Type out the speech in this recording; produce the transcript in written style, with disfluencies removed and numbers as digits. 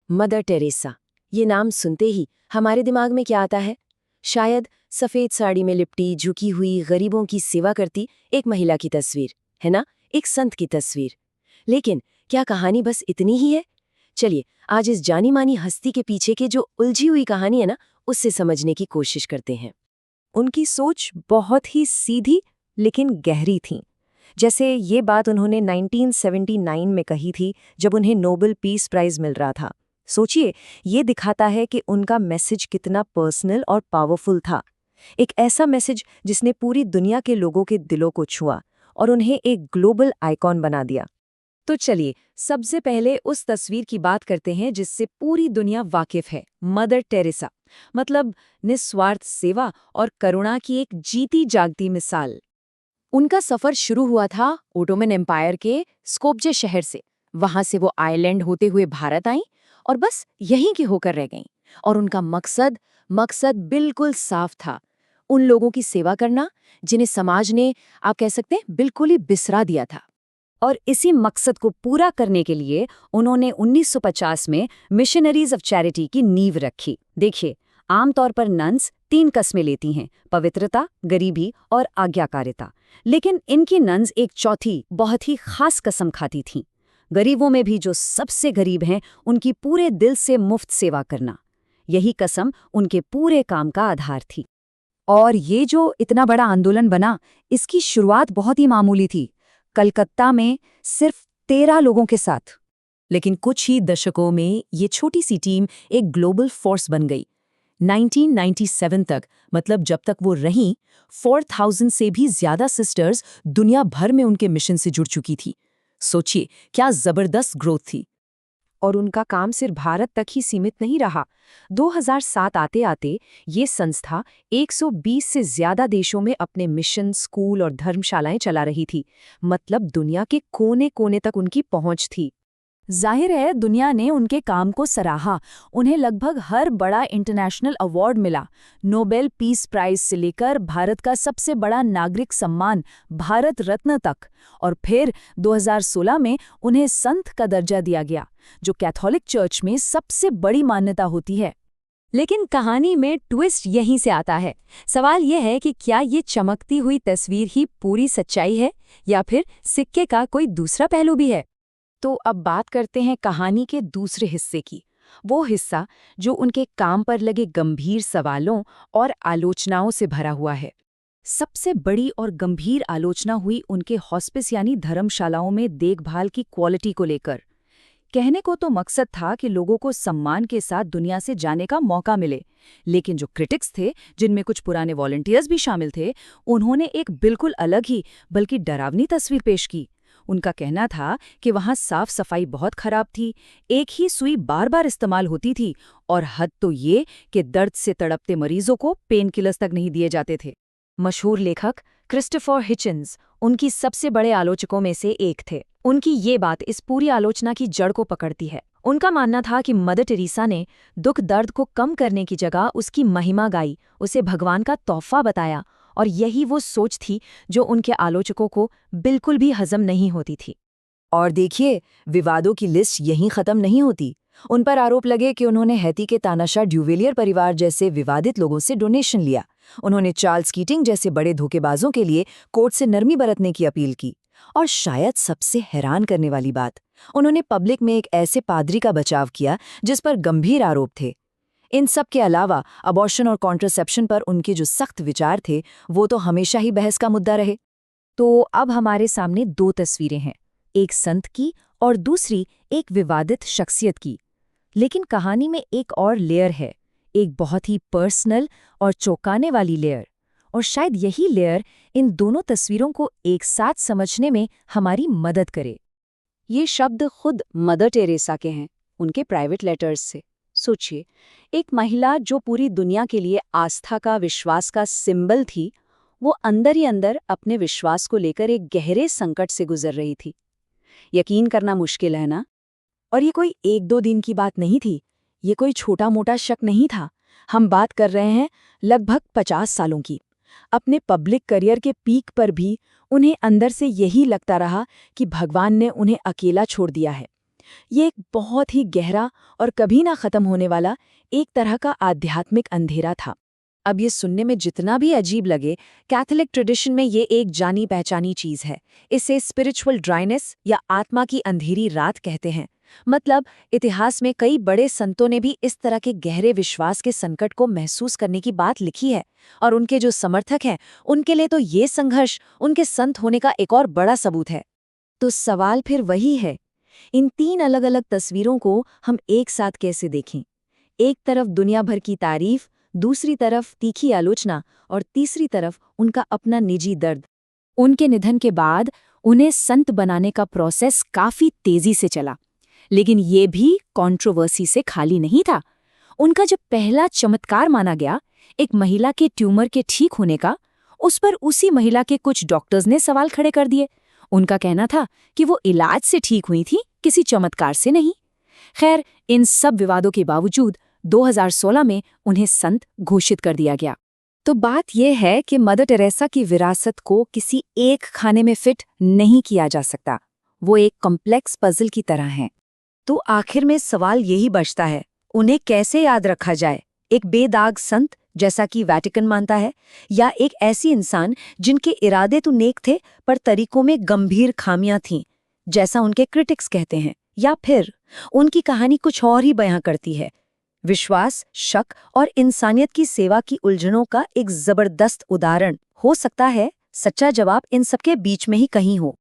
Mother Teresa, ये नाम सुनते ही हमारे दिमाग में क्या आता है? शायद सफ़ेद साड़ी में लिपटी, झुकी हुई, गरीबों की सेवा करती एक महिला की तस्वीर, है ना? एक संत की तस्वीर। लेकिन क्या कहानी बस इतनी ही है? चलिए, आज इस जानी मानी हस्ती के पीछे की जो उलझी हुई कहानी है ना, उससे समझने की कोशिश करते हैं। उनकी सोच बहुत ही सीधी लेकिन गहरी थी। जैसे ये बात उन्होंने 1979 में कही थी, जब उन्हें नोबेल पीस प्राइज मिल रहा था। सोचिए, ये दिखाता है कि उनका मैसेज कितना पर्सनल और पावरफुल था। एक ऐसा मैसेज जिसने पूरी दुनिया के लोगों के दिलों को छुआ और उन्हें एक ग्लोबल आइकॉन बना दिया। तो चलिए, सबसे पहले उस तस्वीर की बात करते हैं जिससे पूरी दुनिया वाकिफ है, मदर टेरेसा। मतलब निस्वार्थ सेवा और करुणा की एक जीती जागती मिसाल। उनका सफ़र शुरू हुआ था ओटोमन एम्पायर के स्कोप्जे शहर से। वहां से वो आयरलैंड होते हुए भारत आईं और बस यहीं की होकर रह गईं। और उनका मकसद बिल्कुल साफ था, उन लोगों की सेवा करना जिन्हें समाज ने, आप कह सकते हैं, बिल्कुल ही बिसरा दिया था। और इसी मकसद को पूरा करने के लिए उन्होंने 1950 में मिशनरीज ऑफ चैरिटी की नींव रखी। देखिए, आमतौर पर नन्स 3 कस्में लेती हैं: पवित्रता, गरीबी और आज्ञाकारिता। लेकिन इनकी नन्स एक चौथी, बहुत ही खास कसम खाती थीं। गरीबों में भी जो सबसे गरीब हैं, उनकी पूरे दिल से मुफ्त सेवा करना। यही कसम उनके पूरे काम का आधार थी। और ये जो इतना बड़ा आंदोलन बना, इसकी शुरुआत बहुत ही मामूली थी, कलकत्ता में सिर्फ 13 लोगों के साथ। लेकिन कुछ ही दशकों में ये छोटी सी टीम एक ग्लोबल फोर्स बन गई। 1997 तक, मतलब जब तक वो रहीं, 4000 से भी ज्यादा सिस्टर्स दुनिया भर में उनके मिशन से जुड़ चुकी थी। सोचिए, क्या जबरदस्त ग्रोथ थी। और उनका काम सिर्फ भारत तक ही सीमित नहीं रहा। 2007 आते आते ये संस्था 120 से ज्यादा देशों में अपने मिशन, स्कूल और धर्मशालाएं चला रही थी। मतलब दुनिया के कोने कोने तक उनकी पहुंच थी। जाहिर है, दुनिया ने उनके काम को सराहा। उन्हें लगभग हर बड़ा इंटरनेशनल अवार्ड मिला, नोबेल पीस प्राइज से लेकर भारत का सबसे बड़ा नागरिक सम्मान भारत रत्न तक। और फिर 2016 में उन्हें संत का दर्जा दिया गया, जो कैथोलिक चर्च में सबसे बड़ी मान्यता होती है। लेकिन कहानी में ट्विस्ट यहीं से आता है। सवाल यह है कि क्या ये चमकती हुई तस्वीर ही पूरी सच्चाई है, या फिर सिक्के का कोई दूसरा पहलू भी है? तो अब बात करते हैं कहानी के दूसरे हिस्से की। वो हिस्सा जो उनके काम पर लगे गंभीर सवालों और आलोचनाओं से भरा हुआ है। सबसे बड़ी और गंभीर आलोचना हुई उनके हॉस्पिस यानी धर्मशालाओं में देखभाल की क्वालिटी को लेकर। कहने को तो मकसद था कि लोगों को सम्मान के साथ दुनिया से जाने का मौका मिले, लेकिन जो क्रिटिक्स थे, जिनमें कुछ पुराने वॉलंटियर्स भी शामिल थे, उन्होंने एक बिल्कुल अलग ही, बल्कि डरावनी तस्वीर पेश की। उनका कहना था कि वहां साफ सफाई बहुत खराब थी, एक ही सुई बार बार इस्तेमाल होती थी, और हद तो ये कि दर्द से तड़पते मरीजों को पेन किलर्स तक नहीं दिए जाते थे। मशहूर लेखक क्रिस्टोफर हिचन्स उनकी सबसे बड़े आलोचकों में से एक थे। उनकी ये बात इस पूरी आलोचना की जड़ को पकड़ती है। उनका मानना था कि मदर टेरेसा ने दुख दर्द को कम करने की जगह उसकी महिमा गाई, उसे भगवान का तोहफा बताया, और यही वो सोच थी जो उनके आलोचकों को बिल्कुल भी हजम नहीं होती थी। और देखिए, विवादों की लिस्ट यहीं खत्म नहीं होती। उन पर आरोप लगे कि उन्होंने हैती के तानाशाह ड्यूवेलियर परिवार जैसे विवादित लोगों से डोनेशन लिया। उन्होंने चार्ल्स कीटिंग जैसे बड़े धोखेबाजों के लिए कोर्ट से नरमी बरतने की अपील की। और शायद सबसे हैरान करने वाली बात, उन्होंने पब्लिक में एक ऐसे पादरी का बचाव किया जिस पर गंभीर आरोप थे। इन सब के अलावा अबॉर्शन और कॉन्ट्रासेप्शन पर उनके जो सख्त विचार थे, वो तो हमेशा ही बहस का मुद्दा रहे। तो अब हमारे सामने 2 तस्वीरें हैं, एक संत की और दूसरी एक विवादित शख्सियत की। लेकिन कहानी में एक और लेयर है, एक बहुत ही पर्सनल और चौंकाने वाली लेयर। और शायद यही लेयर इन दोनों तस्वीरों को एक साथ समझने में हमारी मदद करे। ये शब्द खुद मदर टेरेसा के हैं, उनके प्राइवेट लेटर्स से। सोचिए, एक महिला जो पूरी दुनिया के लिए आस्था का, विश्वास का सिंबल थी, वो अंदर ही अंदर अपने विश्वास को लेकर एक गहरे संकट से गुजर रही थी। यकीन करना मुश्किल है ना? और ये कोई 1-2 दिन की बात नहीं थी, ये कोई छोटा मोटा शक नहीं था। हम बात कर रहे हैं लगभग 50 सालों की। अपने पब्लिक करियर के पीक पर भी उन्हें अंदर से यही लगता रहा कि भगवान ने उन्हें अकेला छोड़ दिया है। ये एक बहुत ही गहरा और कभी ना खत्म होने वाला एक तरह का आध्यात्मिक अंधेरा था। अब ये सुनने में जितना भी अजीब लगे, कैथोलिक ट्रेडिशन में ये एक जानी पहचानी चीज है। इसे स्पिरिचुअल ड्राइनेस या आत्मा की अंधेरी रात कहते हैं। मतलब इतिहास में कई बड़े संतों ने भी इस तरह के गहरे विश्वास के संकट को महसूस करने की बात लिखी है, और उनके जो समर्थक हैं उनके लिए तो ये संघर्ष उनके संत होने का एक और बड़ा सबूत है। तो सवाल फिर वही है, इन तीन अलग अलग तस्वीरों को हम एक साथ कैसे देखें? एक तरफ दुनिया भर की तारीफ, दूसरी तरफ तीखी आलोचना, और तीसरी तरफ उनका अपना निजी दर्द। उनके निधन के बाद उन्हें संत बनाने का प्रोसेस काफी तेजी से चला, लेकिन ये भी कंट्रोवर्सी से खाली नहीं था। उनका जब पहला चमत्कार माना गया, एक महिला के ट्यूमर के ठीक होने का, उस पर उसी महिला के कुछ डॉक्टर्स ने सवाल खड़े कर दिए। उनका कहना था कि वो इलाज से ठीक हुई थी, किसी चमत्कार से नहीं। खैर, इन सब विवादों के बावजूद 2016 में उन्हें संत घोषित कर दिया गया। तो बात यह है कि मदर टेरेसा की विरासत को किसी एक खाने में फिट नहीं किया जा सकता। वो एक कॉम्प्लेक्स पजल की तरह है। तो आखिर में सवाल यही बचता है, उन्हें कैसे याद रखा जाए? एक बेदाग संत जैसा कि वेटिकन मानता है, या एक ऐसी इंसान जिनके इरादे तो नेक थे पर तरीकों में गंभीर खामियां थीं, जैसा उनके क्रिटिक्स कहते हैं? या फिर उनकी कहानी कुछ और ही बयां करती है, विश्वास, शक और इंसानियत की सेवा की उलझनों का एक जबरदस्त उदाहरण? हो सकता है सच्चा जवाब इन सबके बीच में ही कहीं हो।